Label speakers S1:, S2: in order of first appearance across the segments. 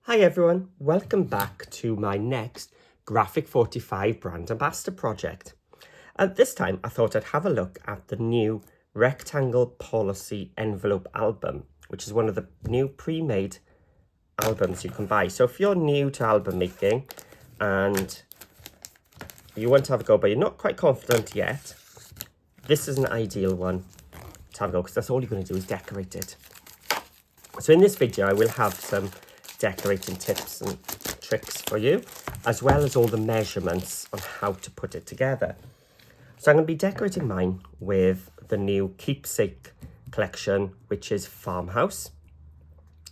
S1: Hi everyone, welcome back to my next Graphic 45 brand ambassador project. At this time I thought I'd have a look at the new Rectangle Policy Envelope Album, which is one of the new pre-made albums you can buy. So if you're new to album making and you want to have a go but you're not quite confident yet, this is an ideal one to have a go because that's all you're going to do is decorate it. So in this video I will have some decorating tips and tricks for you, as well as all the measurements on how to put it together. So I'm going to be decorating mine with the new Keepsake collection, which is Farmhouse.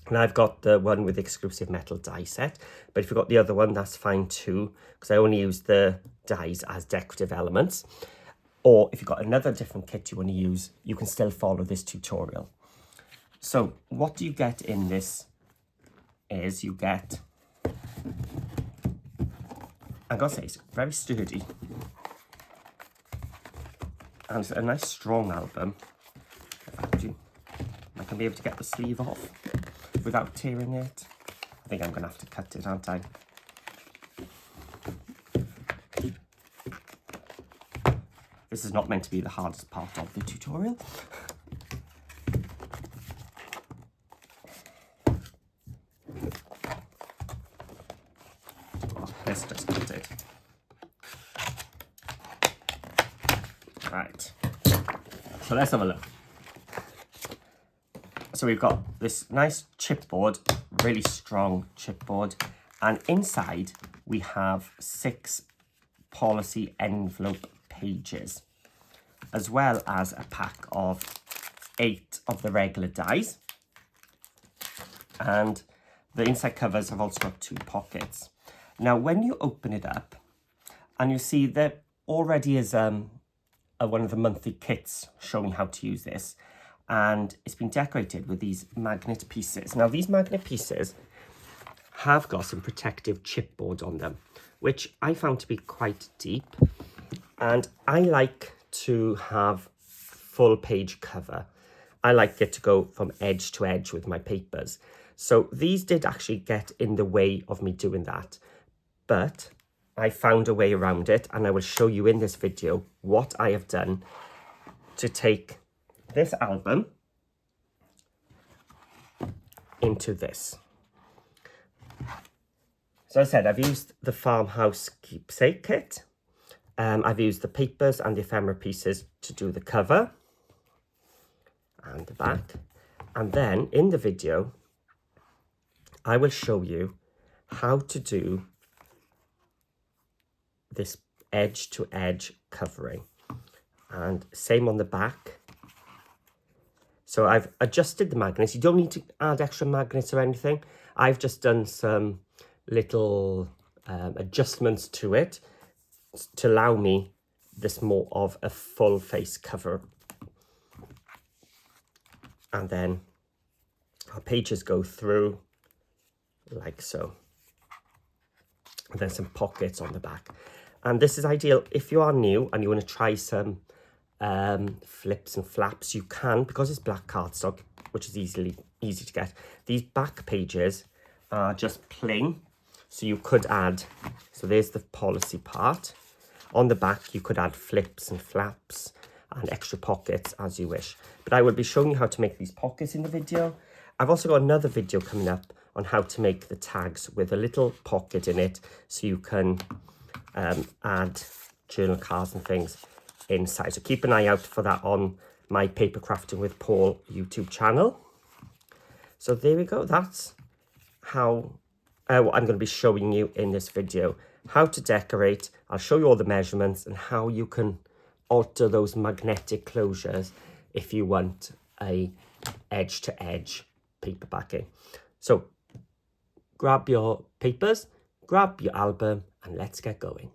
S1: And I've got the one with the exclusive metal die set, but if you've got the other one, that's fine too, because I only use the dies as decorative elements. Or if you've got another different kit you want to use, you can still follow this tutorial. So what do you get in this is you get, I gotta say, it's very sturdy and it's a nice strong album. I can be able to get the sleeve off without tearing it. I think I'm gonna have to cut it, aren't I? This is not meant to be the hardest part of the tutorial. Let's just cut it. Right. So let's have a look. So we've got this nice chipboard, really strong chipboard, and inside we have 6 policy envelope pages, as well as a pack of 8 of the regular dies. And the inside covers have also got 2 pockets. Now, when you open it up, and you see there already is one of the monthly kits showing how to use this, and it's been decorated with these magnet pieces. Now, these magnet pieces have got some protective chipboard on them, which I found to be quite deep, and I like to have full page cover. I like it to go from edge to edge with my papers. So these did actually get in the way of me doing that. But I found a way around it, and I will show you in this video what I have done to take this album into this. So as I said, I've used the Farmhouse Keepsake kit. I've used the papers and the ephemera pieces to do the cover and the back. And then in the video, I will show you how to do this edge to edge covering, and same on the back. So I've adjusted the magnets. You don't need to add extra magnets or anything. I've just done some little adjustments to it to allow me this more of a full face cover. And then our pages go through like so. And then some pockets on the back. And this is ideal if you are new and you want to try some flips and flaps. You can, because it's black cardstock, which is easy to get. These back pages are just plain, so you could add, so there's the policy part. On the back you could add flips and flaps and extra pockets as you wish. But I will be showing you how to make these pockets in the video. I've also got another video coming up on how to make the tags with a little pocket in it, so you can add journal cards and things inside. So keep an eye out for that on my Papercrafting with Paul YouTube channel. So there we go. That's how what I'm going to be showing you in this video. How to decorate. I'll show you all the measurements and how you can alter those magnetic closures if you want a edge to edge paper backing. So grab your papers, grab your album, and let's get going.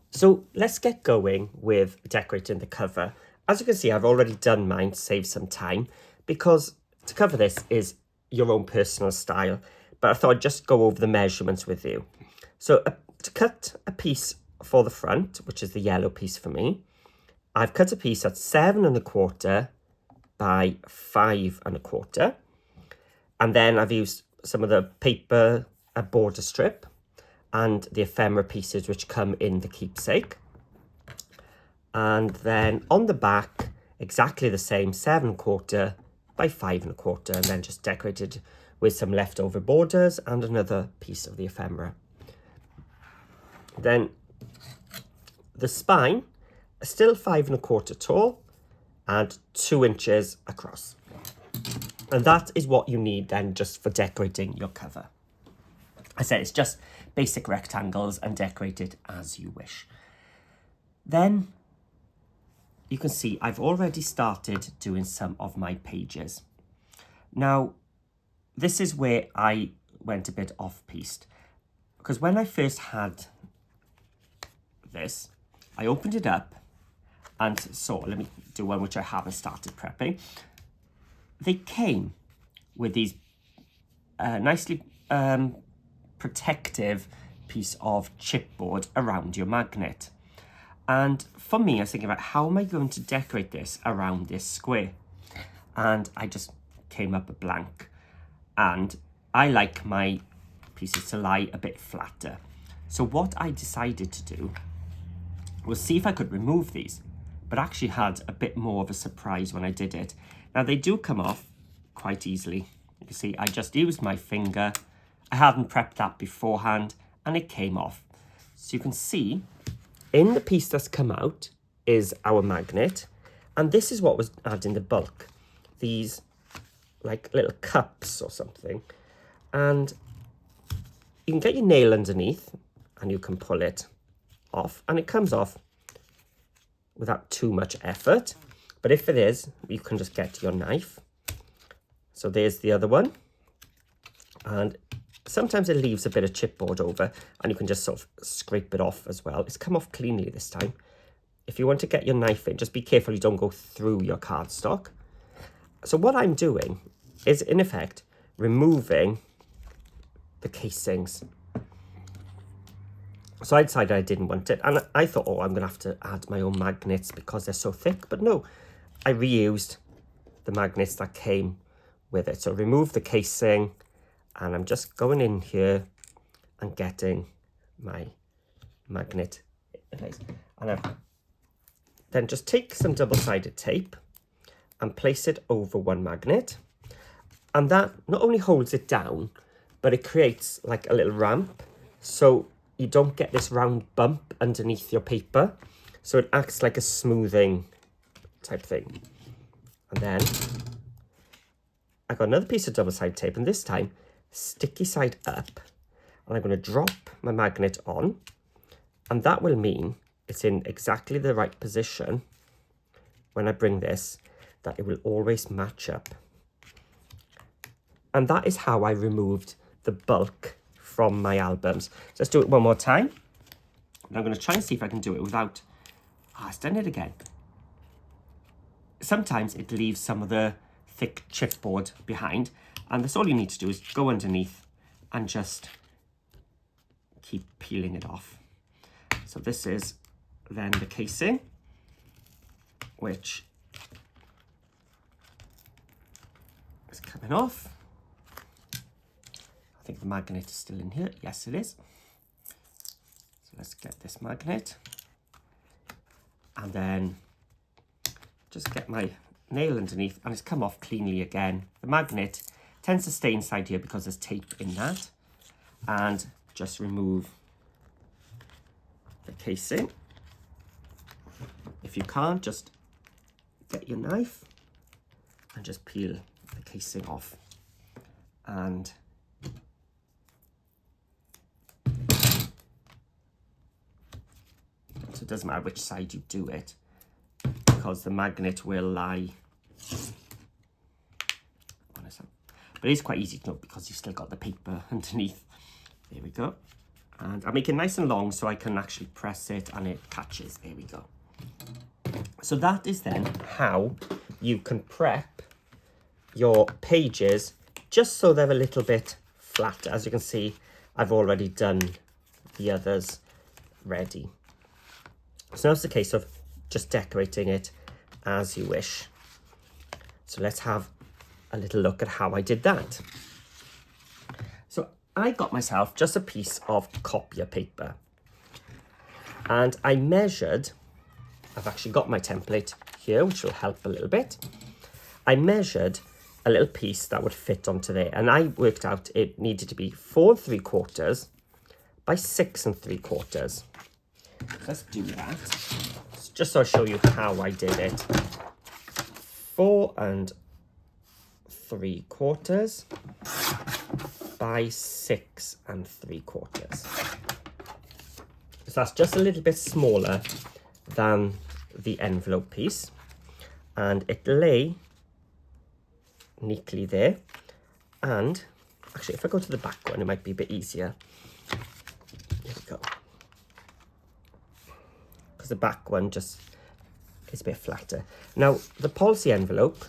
S1: So let's get going with decorating the cover. As you can see, I've already done mine to save some time, because to cover this is your own personal style, but I thought I'd just go over the measurements with you. So to cut a piece for the front, which is the yellow piece for me, I've cut a piece at 7 1/4 by 5 1/4. And then I've used some of the paper border strip and the ephemera pieces which come in the keepsake. And then on the back, exactly the same, 7¼ by 5¼ and then just decorated with some leftover borders and another piece of the ephemera. Then the spine is still 5¼ tall and 2 inches across. And that is what you need then just for decorating your cover. I said it's just basic rectangles and decorate it as you wish. Then you can see I've already started doing some of my pages. Now, this is where I went a bit off-piste, because when I first had this, I opened it up and saw, let me do one which I haven't started prepping. They came with these nicely protective piece of chipboard around your magnet. And for me, I was thinking about how am I going to decorate this around this square? And I just came up a blank. And I like my pieces to lie a bit flatter. So what I decided to do was see if I could remove these, but actually had a bit more of a surprise when I did it. Now they do come off quite easily. You can see I just used my finger. I hadn't prepped that beforehand and it came off. So you can see in the piece that's come out is our magnet, and this is what was added in the bulk. These like little cups or something, and you can get your nail underneath and you can pull it off, and it comes off without too much effort. But if it is, you can just get your knife. So there's the other one, and sometimes it leaves a bit of chipboard over and you can just sort of scrape it off as well. It's come off cleanly this time. If you want to get your knife in, just be careful you don't go through your cardstock. So what I'm doing is, in effect, removing the casings. So I decided I didn't want it, and I thought, oh, I'm going to have to add my own magnets because they're so thick. But no, I reused the magnets that came with it. So remove the casing, and I'm just going in here and getting my magnet in place. And I then just take some double-sided tape and place it over one magnet. And that not only holds it down, but it creates like a little ramp. So you don't get this round bump underneath your paper. So it acts like a smoothing type thing. And then I got another piece of double-sided tape, and this time sticky side up, and I'm going to drop my magnet on, and that will mean it's in exactly the right position when I bring this, that it will always match up. And that is how I removed the bulk from my albums. So let's do it one more time. And I'm going to try and see if I can do it without... it's done it again. Sometimes it leaves some of the thick chipboard behind, and that's all you need to do is go underneath and just keep peeling it off. So this is then the casing, which is coming off. I think the magnet is still in here. Yes, it is. So let's get this magnet. And then just get my nail underneath, and it's come off cleanly again. The magnet tends to stay inside here because there's tape in that. And just remove the casing. If you can't, just get your knife and just peel the casing off. And so it doesn't matter which side you do it, because the magnet will lie on its own. But it is quite easy to know because you've still got the paper underneath. There we go. And I make it nice and long so I can actually press it and it catches. There we go. So that is then how you can prep your pages just so they're a little bit flat. As you can see, I've already done the others ready. So now it's a case of just decorating it as you wish. So let's have a little look at how I did that. So I got myself just a piece of copier paper, and I measured, I've actually got my template here, which will help a little bit. I measured a little piece that would fit onto there, and I worked out it needed to be 4 3/4 by 6 3/4. Let's do that, just so I'll show you how I did it. 4 3/4 by 6 3/4. So that's just a little bit smaller than the envelope piece, and it lay neatly there. And actually, if I go to the back one, it might be a bit easier. There we go. Because the back one just is a bit flatter. Now, the policy envelope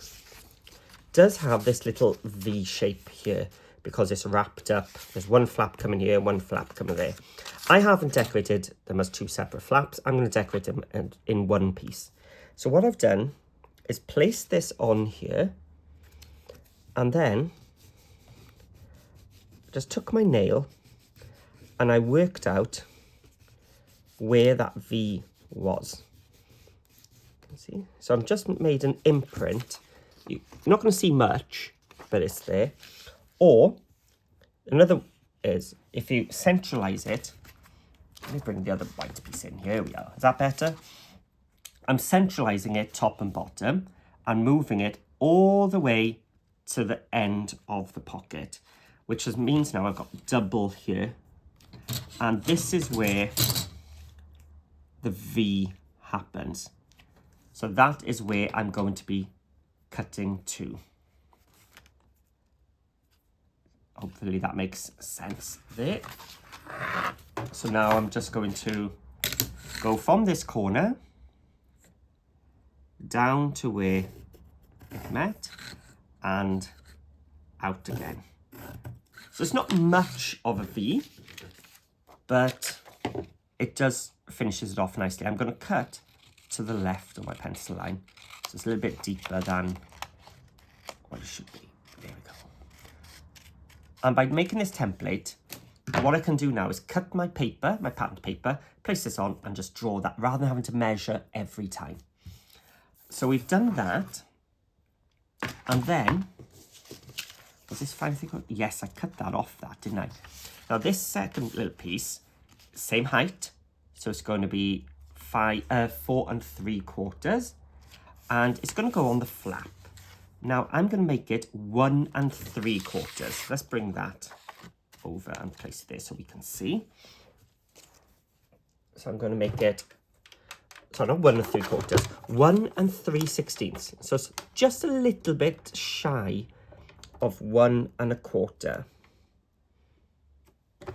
S1: does have this little V shape here because it's wrapped up. There's one flap coming here, one flap coming there. I haven't decorated them as 2 separate flaps. I'm going to decorate them in one piece. So what I've done is place this on here, and then just took my nail and I worked out where that V was. You can see. So I've just made an imprint. You're not going to see much, but it's there. Or another is if you centralize it. Let me bring the other white piece in. Here we are. Is that better? I'm centralizing it top and bottom and moving it all the way to the end of the pocket, which means now I've got double here. And this is where the V happens. So that is where I'm going to be cutting to. Hopefully that makes sense there. So now I'm just going to go from this corner down to where it met and out again. So it's not much of a V, but it does finishes it off nicely. I'm going to cut to the left of my pencil line. So it's a little bit deeper than what it should be. There we go. And by making this template, what I can do now is cut my paper, my patterned paper, place this on and just draw that rather than having to measure every time. So we've done that. And then, was this fine thing? Yes, I cut that off that, didn't I? Now this second little piece, same height. So it's going to be 4 3/4. And it's going to go on the flap. Now I'm going to make it 1 3/4. Let's bring that over and place it there so we can see. So I'm going to make it, sorry, not 1 3/4, 1 3/16. So it's just a little bit shy of 1 1/4. There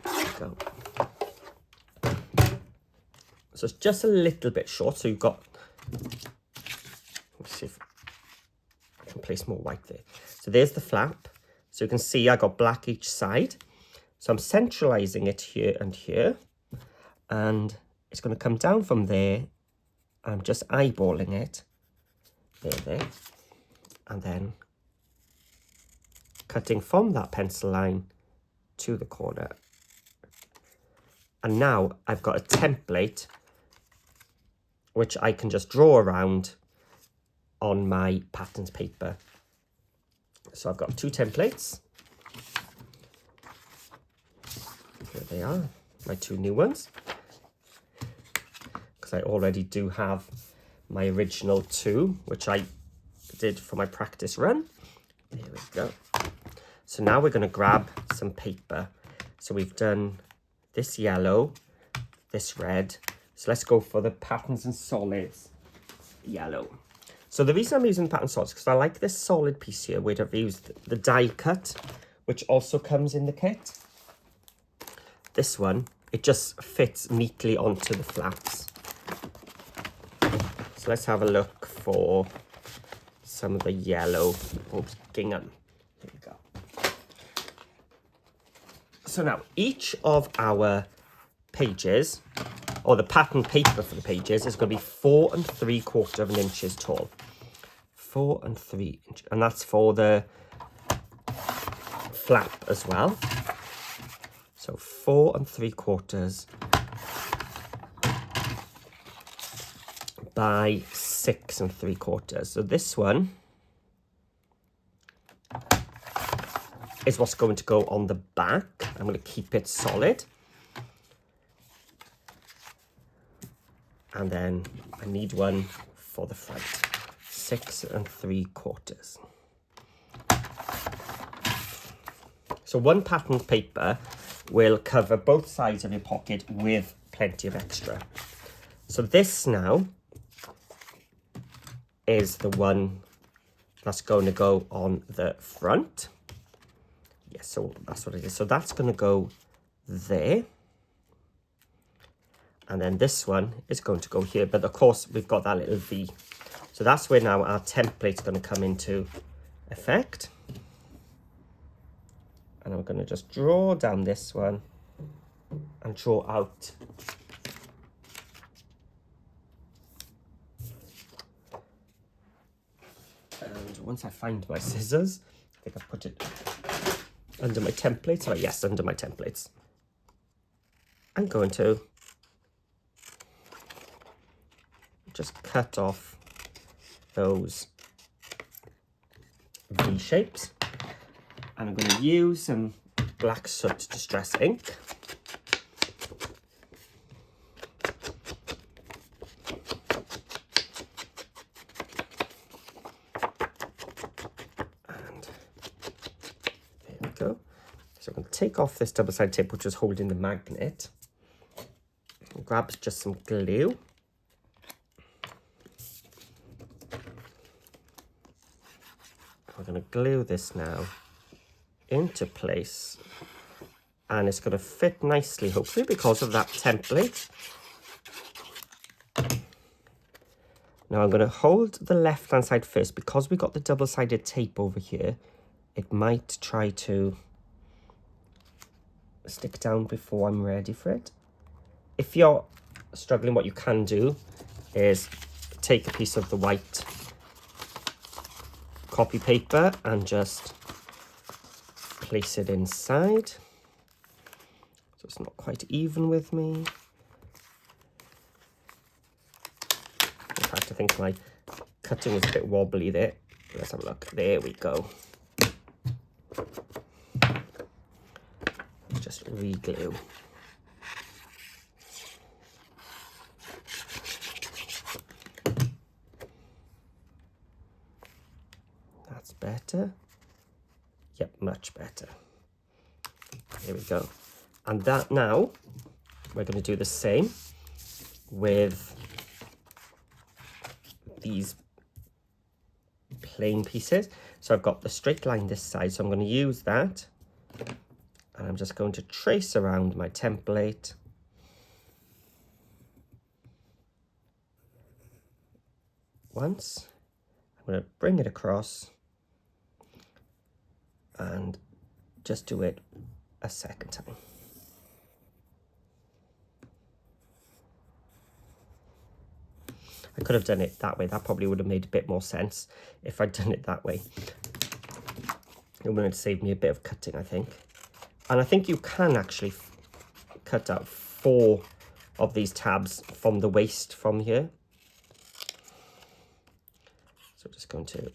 S1: we go. So it's just a little bit short. So you've got, let's see if I can place more white there. So there's the flap. So you can see I got black each side. So I'm centralizing it here and here. And it's going to come down from there. I'm just eyeballing it. There. And then cutting from that pencil line to the corner. And now I've got a template which I can just draw around on my patterns paper. So I've got 2 templates. Here they are, my 2 new ones. Because I already do have my original 2, which I did for my practice run. There we go. So now we're going to grab some paper. So we've done this yellow, this red. So let's go for the patterns and solids yellow. So the reason I'm using pattern solids is because I like this solid piece here where I've used the die cut, which also comes in the kit. This one, it just fits neatly onto the flaps. So let's have a look for some of the yellow. Oops, gingham. There we go. So now each of our pages, or the pattern paper for the pages, is going to be 4 3/4 inches tall. 4 3 inches, and that's for the flap as well. So 4 3/4 by 6 3/4. So this one is what's going to go on the back. I'm going to keep it solid. And then I need one for the front. 6 3/4. So one patterned paper will cover both sides of your pocket with plenty of extra. So this now is the one that's going to go on the front. Yes, so that's what it is. So that's going to go there. And then this one is going to go here. But of course, we've got that little V. So that's where now our template's going to come into effect. And I'm going to just draw down this one and draw out and once I find my scissors, I think I've put it under my templates. Oh yes, under my templates. I'm going to just cut off those V shapes. And I'm going to use some black soot distress ink. And there we go. So I'm going to take off this double-sided tape, which is holding the magnet. And grab just some glue. I'm going to glue this now into place, and it's going to fit nicely, hopefully, because of that template. Now I'm going to hold the left hand side first. Because we got the double-sided tape over here, it might try to stick down before I'm ready for it. If you're struggling, what you can do is take a piece of the white copy paper and just place it inside. So it's not quite even with me. In fact, I think my cutting was a bit wobbly there. Let's have a look. There we go. Just re-glue. That's better. Yep, much better. Here we go. And that now, we're going to do the same with these plain pieces. So I've got the straight line this side, so I'm going to use that. And I'm just going to trace around my template. Once. I'm going to bring it across and just do it a second time. I could have done it that way. That probably would have made a bit more sense if I'd done it that way. It would have saved me a bit of cutting, I think. And I think you can actually cut out 4 of these tabs from the waist from here. So I'm just going to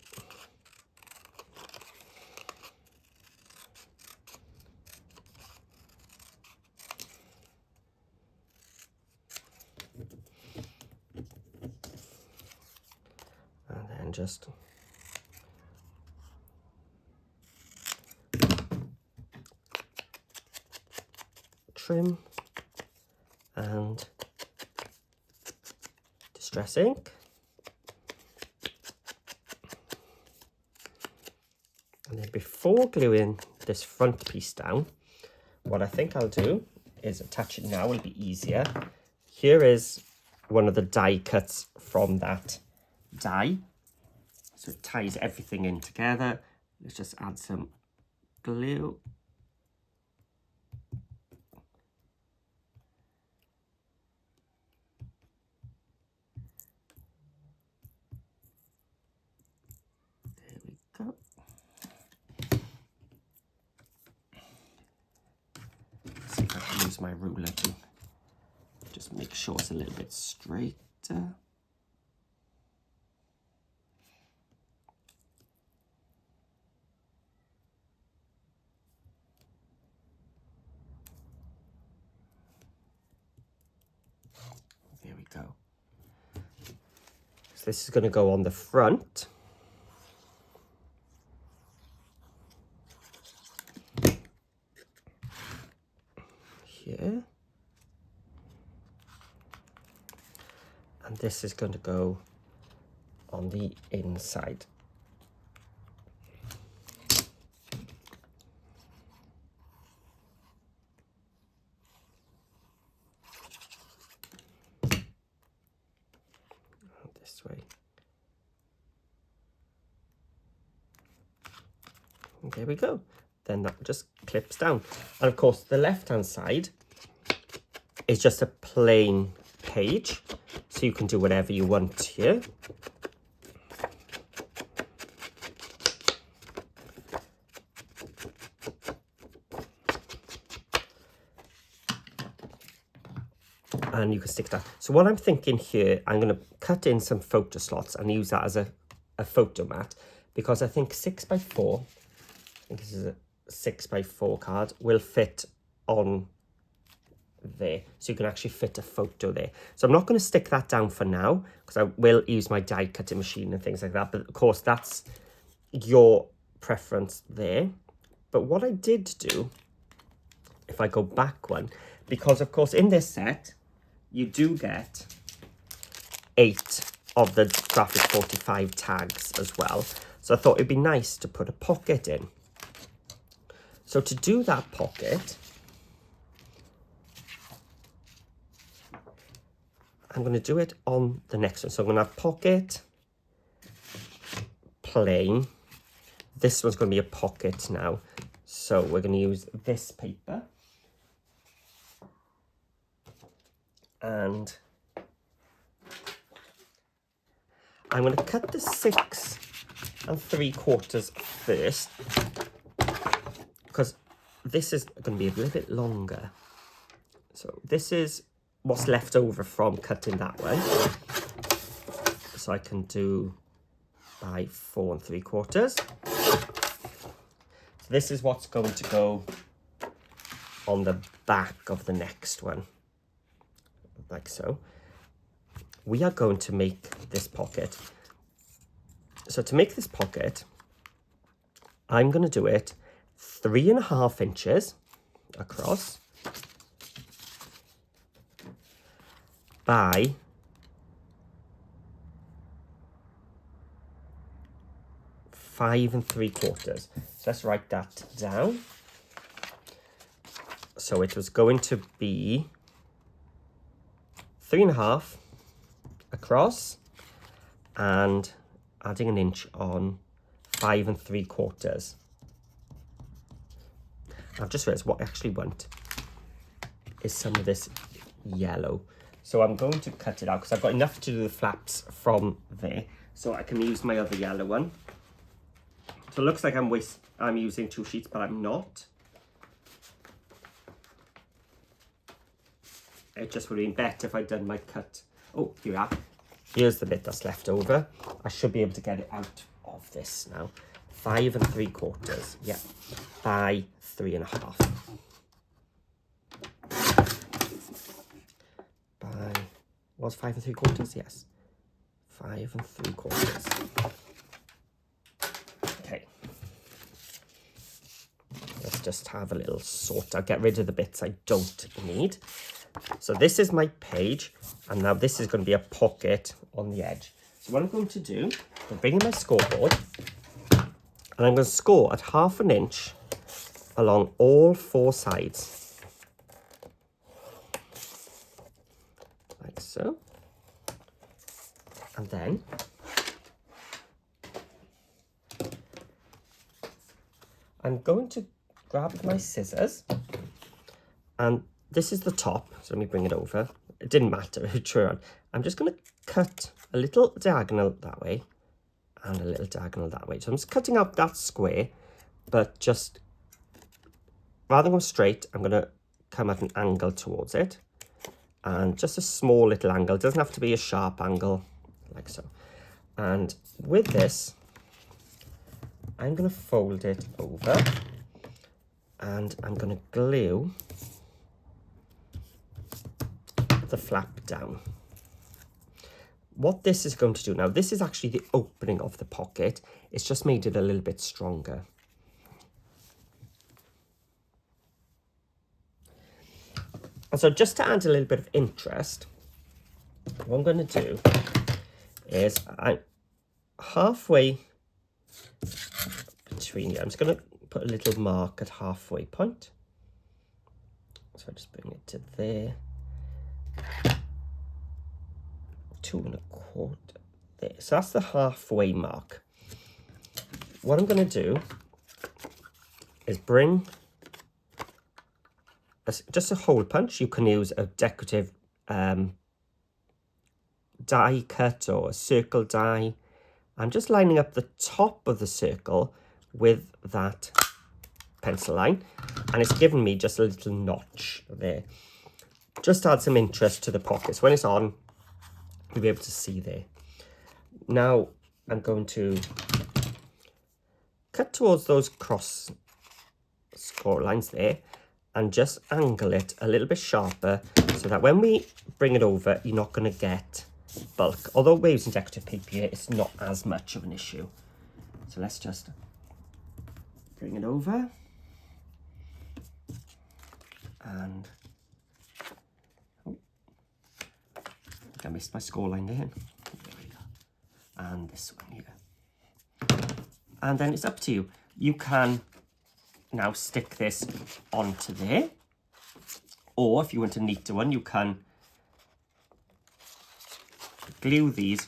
S1: and just trim and distress ink. And then before gluing this front piece down, what I think I'll do is attach it now. It'll be easier. Here is one of the die cuts from that die. So it ties everything in together. Let's just add some glue. There we go. use my ruler to just make sure it's a little bit straighter. There we go. So this is going to go on the front. Here. And this is going to go on the inside. This way. And there we go. Then that just clips down. And of course, the left-hand side is just a plain page. So you can do whatever you want here. And you can stick that. So what I'm thinking here, I'm going to cut in some photo slots and use that as a photo mat, because I think 6x4, I think this is a 6x4 card, will fit on there. So you can actually fit a photo there. So I'm not going to stick that down for now, because I will use my die cutting machine and things like that. But of course, that's your preference there. But what I did do, if I go back one, because of course in this set, you do get 8 of the Graphic 45 tags as well. So I thought it'd be nice to put a pocket in. So to do that pocket, I'm going to do it on the next one. So I'm going to have pocket, plain. This one's going to be a pocket now. So we're going to use this paper. And I'm going to cut the 6 3/4 first, because this is going to be a little bit longer. So this is what's left over from cutting that way. So I can do by 4 3/4. So this is what's going to go on the back of the next one. Like so. We are going to make this pocket. So to make this pocket, I'm going to do it 3.5 inches across by 5 3/4. So let's write that down. So it was going to be 3.5 across and adding an inch on 5 3/4. I've just realized what I actually want is some of this yellow. So I'm going to cut it out because I've got enough to do the flaps from there. So I can use my other yellow one. So it looks like I'm using 2 sheets, but I'm not. It just would have been better if I'd done my cut. Oh, here we are. Here's the bit that's left over. I should be able to get it out of this now. 5 3/4. Yeah, by 3.5. By, was 5 3/4? Yes. 5 3/4. Okay. Let's just have a little sort. I'll get rid of the bits I don't need. So this is my page, and now this is going to be a pocket on the edge. So what I'm going to do, I'm bringing my scoreboard, and I'm going to score at 1/2 inch along all 4 sides. Like so. And then I'm going to grab my scissors, and this is the top, so let me bring it over. It didn't matter, true. I'm just going to cut a little diagonal that way and a little diagonal that way. So I'm just cutting out that square, but just rather than go straight, I'm going to come at an angle towards it, and just a small little angle. It doesn't have to be a sharp angle, like so. And with this, I'm going to fold it over, and I'm going to glue the flap down. What this is going to do now, this is actually the opening of the pocket. It's just made it a little bit stronger. And so just to add a little bit of interest, what I'm going to do is I'm halfway between here. I'm just going to put a little mark at halfway point. So I just bring it to there. 2 1/4 there. So that's the halfway mark. What I'm going to do is bring just a hole punch. You can use a decorative die cut or a circle die. I'm just lining up the top of the circle with that pencil line, and it's given me just a little notch there. Just add some interest to the pockets. When it's on, you'll be able to see there. Now I'm going to cut towards those cross score lines there and just angle it a little bit sharper so that when we bring it over, you're not going to get bulk. Although we're using decorative paper here, it's not as much of an issue. So let's just bring it over, and I missed my score line there. There we go. And this one here. And then it's up to you. You can now stick this onto there, or if you want a neater one, you can glue these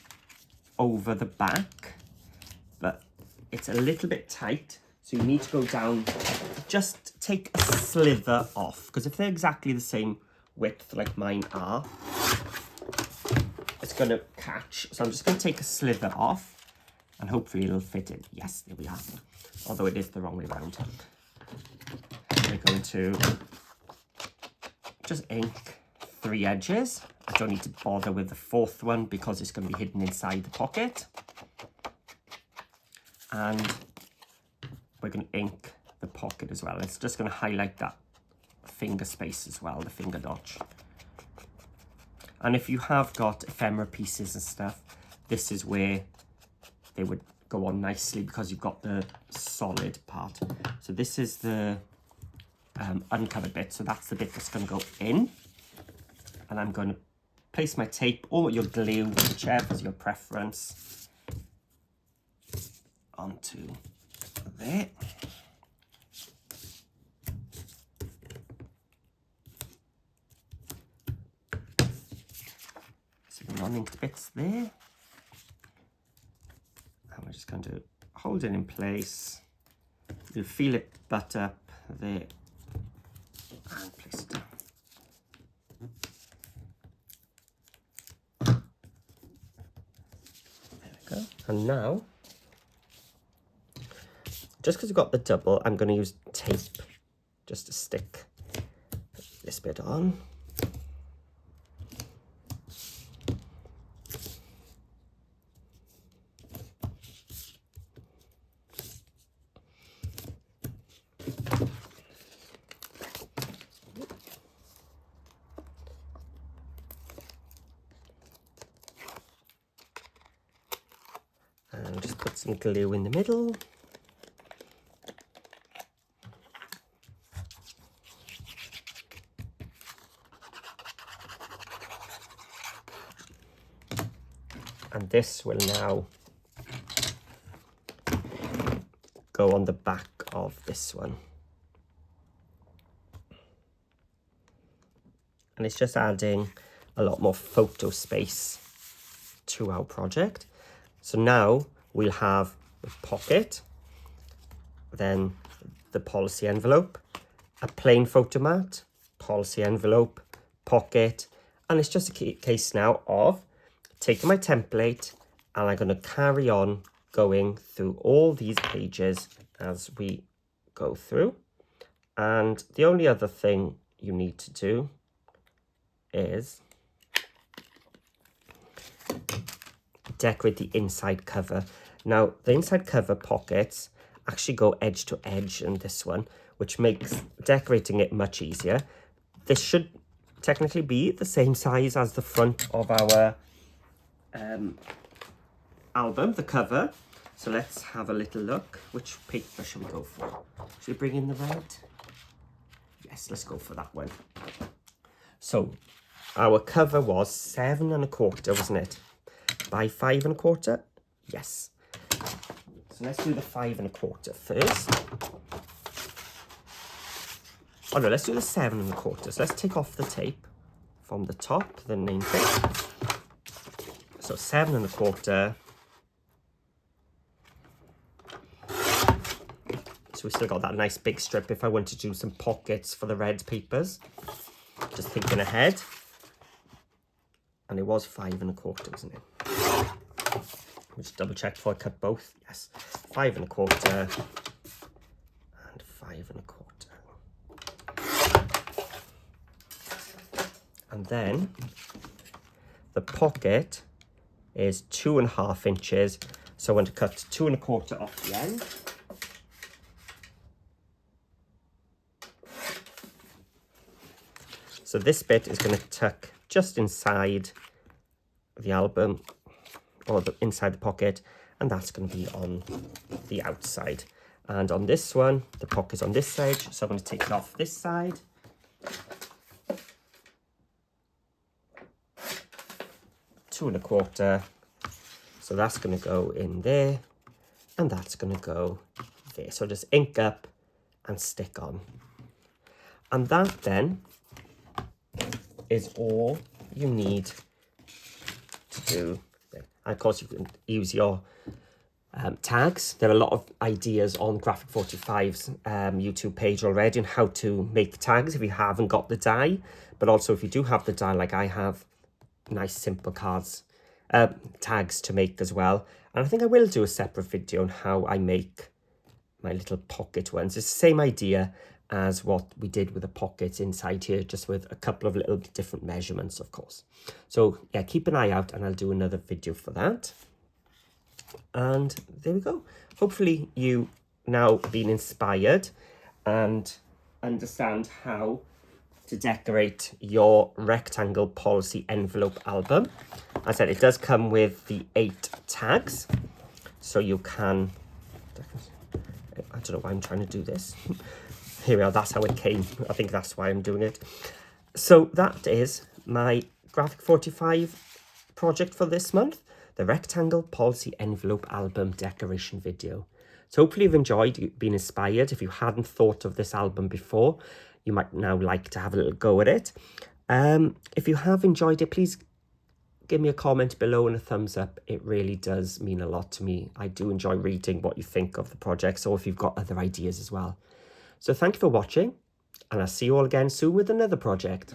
S1: over the back, but it's a little bit tight, so you need to go down, just take a slither off, because if they're exactly the same width like mine are, it's going to catch. So I'm just going to take a slither off, and hopefully it'll fit in. Yes, there we are, although it is the wrong way around. We're going to just ink 3 edges. I don't need to bother with the 4th one because it's going to be hidden inside the pocket. And we're going to ink the pocket as well. It's just going to highlight that finger space as well, the finger notch. And if you have got ephemera pieces and stuff, this is where they would go on nicely because you've got the solid part. So this is the uncovered bit. So that's the bit that's going to go in. And I'm going to place my tape or your glue, whichever is your preference, onto there. So the non-inked bits there. And we're just going to hold it in place. You'll feel it butt up there and place it down. And now, just because we've got the double, I'm going to use tape just to stick this bit on. And just put some glue in the middle. And this will now go on the back of this one. And it's just adding a lot more photo space to our project. So now we'll have the pocket, then the policy envelope, a plain photo mat, policy envelope, pocket, and it's just a case now of taking my template and I'm going to carry on going through all these pages as we go through. And the only other thing you need to do is decorate the inside cover. Now, the inside cover pockets actually go edge to edge in this one, which makes decorating it much easier. This should technically be the same size as the front of our album, the cover. So let's have a little look. Which paper should we go for? Should we bring in the red? Yes, let's go for that one. So our cover was 7 1/4, wasn't it? By 5 1/4? Yes. So let's do the 5 1/4 first. Oh no, let's do the 7 1/4. So let's take off the tape from the top, the name tape. So 7 1/4. So we still got that nice big strip if I want to do some pockets for the red papers. Just thinking ahead. And it was 5 1/4, wasn't it? Just double check before I cut both. Yes, 5 1/4 and 5 1/4. And then the pocket is 2 1/2 inches. So I want to cut 2 1/4 off the end. So this bit is going to tuck just inside the album, or inside the pocket, and that's going to be on the outside. And on this one, the pocket's on this side, so I'm going to take it off this side. Two 1/4. So that's going to go in there, and that's going to go there. So just ink up and stick on. And that then is all you need to do. And of course, you can use your tags. There are a lot of ideas on Graphic 45's YouTube page already on how to make tags if you haven't got the die. But also, if you do have the die, like I have, nice simple cards, tags to make as well. And I think I will do a separate video on how I make my little pocket ones. It's the same idea as what we did with the pockets inside here, just with a couple of little different measurements, of course. So yeah, keep an eye out and I'll do another video for that. And there we go. Hopefully you now been inspired and understand how to decorate your rectangle policy envelope album. As I said, it does come with the 8 tags, so you can, I don't know why I'm trying to do this. Here we are, that's how it came. I think that's why I'm doing it. So that is my Graphic 45 project for this month, the Rectangle Policy Envelope Album decoration video. So hopefully you've enjoyed, been inspired. If you hadn't thought of this album before, you might now like to have a little go at it. If you have enjoyed it, please give me a comment below and a thumbs up. It really does mean a lot to me. I do enjoy reading what you think of the projects, or if you've got other ideas as well. So thank you for watching, and I'll see you all again soon with another project.